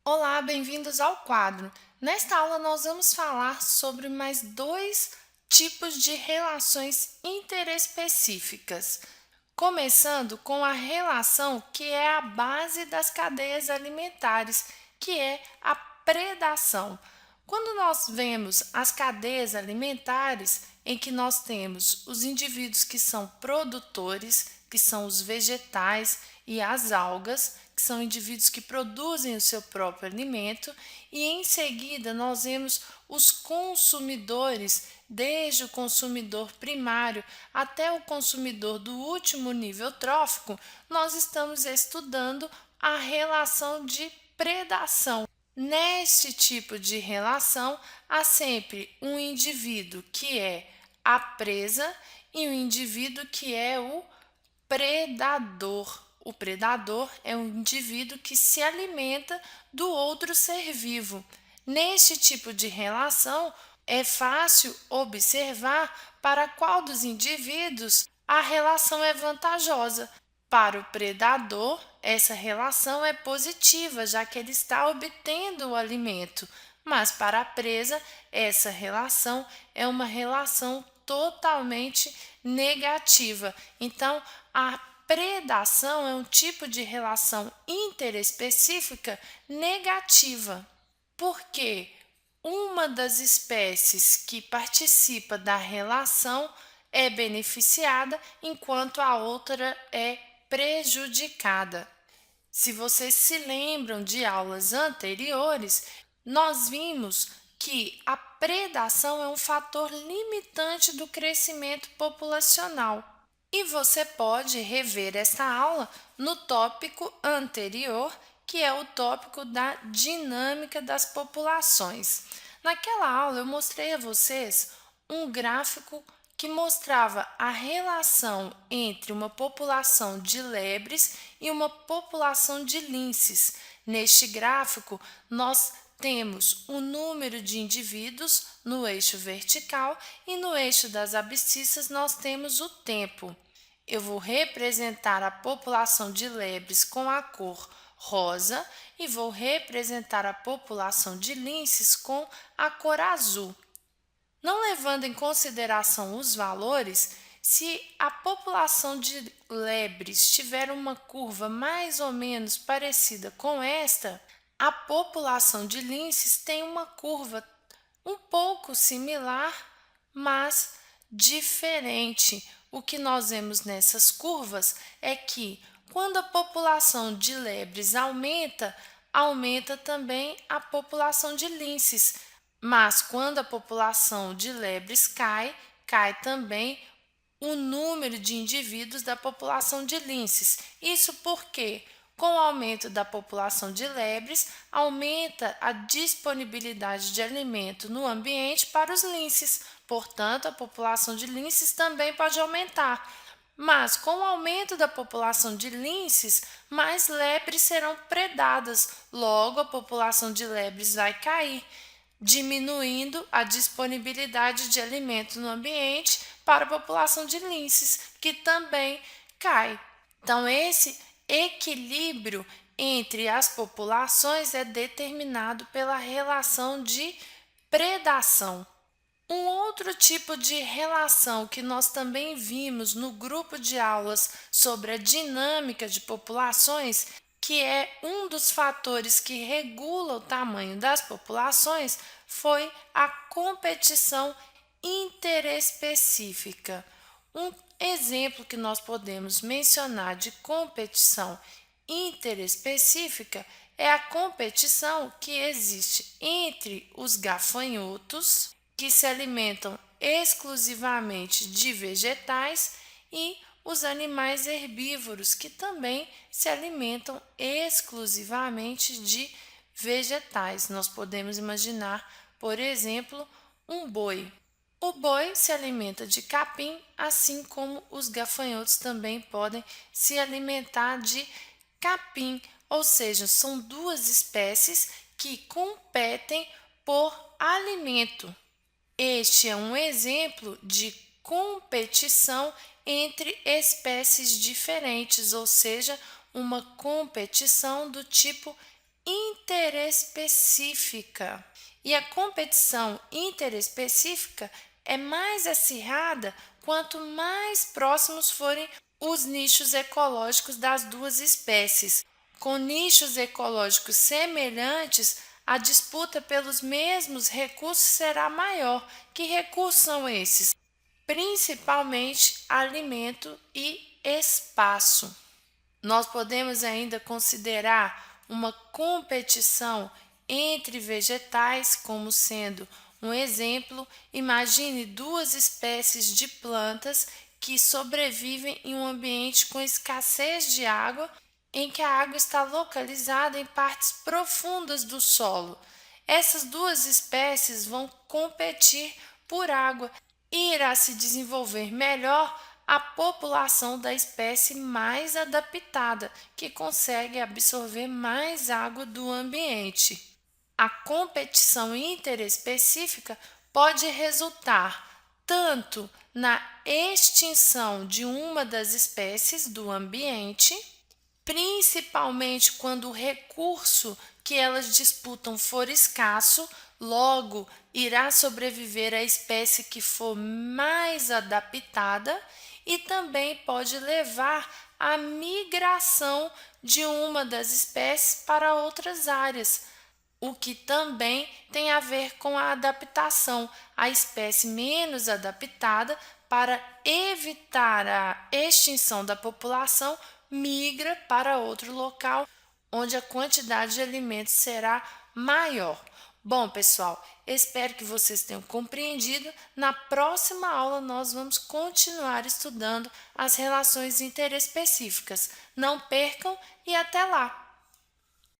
Olá, bem-vindos ao quadro. Nesta aula, nós vamos falar sobre mais dois tipos de relações interespecíficas, começando com a relação que é a base das cadeias alimentares, que é a predação. Quando nós vemos as cadeias alimentares, em que nós temos os indivíduos que são produtores, que são os vegetais e as algas, que são indivíduos que produzem o seu próprio alimento, e em seguida nós vemos os consumidores, desde o consumidor primário até o consumidor do último nível trófico, nós estamos estudando a relação de predação. Neste tipo de relação, há sempre um indivíduo que é a presa e um indivíduo que é o predador. O predador é um indivíduo que se alimenta do outro ser vivo. Neste tipo de relação, é fácil observar para qual dos indivíduos a relação é vantajosa. Para o predador, essa relação é positiva, já que ele está obtendo o alimento, mas para a presa, essa relação é uma relação totalmente negativa. Então, a predação é um tipo de relação interespecífica negativa, porque uma das espécies que participa da relação é beneficiada, enquanto a outra é prejudicada. Se vocês se lembram de aulas anteriores, nós vimos que a predação é um fator limitante do crescimento populacional. E você pode rever esta aula no tópico anterior, que é o tópico da dinâmica das populações. Naquela aula, eu mostrei a vocês um gráfico que mostrava a relação entre uma população de lebres e uma população de linces. Neste gráfico, nós temos o número de indivíduos no eixo vertical e no eixo das abscissas nós temos o tempo. Eu vou representar a população de lebres com a cor rosa e vou representar a população de linces com a cor azul. Não levando em consideração os valores, se a população de lebres tiver uma curva mais ou menos parecida com esta, a população de linces tem uma curva um pouco similar, mas diferente. O que nós vemos nessas curvas é que quando a população de lebres aumenta, aumenta também a população de linces. Mas quando a população de lebres cai, cai também o número de indivíduos da população de linces. Isso porque, com o aumento da população de lebres, aumenta a disponibilidade de alimento no ambiente para os linces. Portanto, a população de linces também pode aumentar. Mas, com o aumento da população de linces, mais lebres serão predadas. Logo, a população de lebres vai cair, diminuindo a disponibilidade de alimento no ambiente para a população de linces, que também cai. Então, esse equilíbrio entre as populações é determinado pela relação de predação. Um outro tipo de relação que nós também vimos no grupo de aulas sobre a dinâmica de populações, que é um dos fatores que regula o tamanho das populações, foi a competição interespecífica. Um exemplo que nós podemos mencionar de competição interespecífica é a competição que existe entre os gafanhotos, que se alimentam exclusivamente de vegetais, e os animais herbívoros, que também se alimentam exclusivamente de vegetais. Nós podemos imaginar, por exemplo, um boi. O boi se alimenta de capim, assim como os gafanhotos também podem se alimentar de capim, ou seja, são duas espécies que competem por alimento. Este é um exemplo de competição entre espécies diferentes, ou seja, uma competição do tipo interespecífica. E a competição interespecífica é mais acirrada quanto mais próximos forem os nichos ecológicos das duas espécies. Com nichos ecológicos semelhantes, a disputa pelos mesmos recursos será maior. Que recursos são esses? Principalmente alimento e espaço. Nós podemos ainda considerar uma competição entre vegetais como sendo um exemplo. Imagine duas espécies de plantas que sobrevivem em um ambiente com escassez de água, em que a água está localizada em partes profundas do solo. Essas duas espécies vão competir por água e irá se desenvolver melhor a população da espécie mais adaptada, que consegue absorver mais água do ambiente. A competição interespecífica pode resultar tanto na extinção de uma das espécies do ambiente, principalmente quando o recurso que elas disputam for escasso, logo irá sobreviver a espécie que for mais adaptada, e também pode levar à migração de uma das espécies para outras áreas, o que também tem a ver com a adaptação. A espécie menos adaptada, para evitar a extinção da população, migra para outro local onde a quantidade de alimentos será maior. Bom, pessoal, espero que vocês tenham compreendido. Na próxima aula, nós vamos continuar estudando as relações interespecíficas. Não percam e até lá!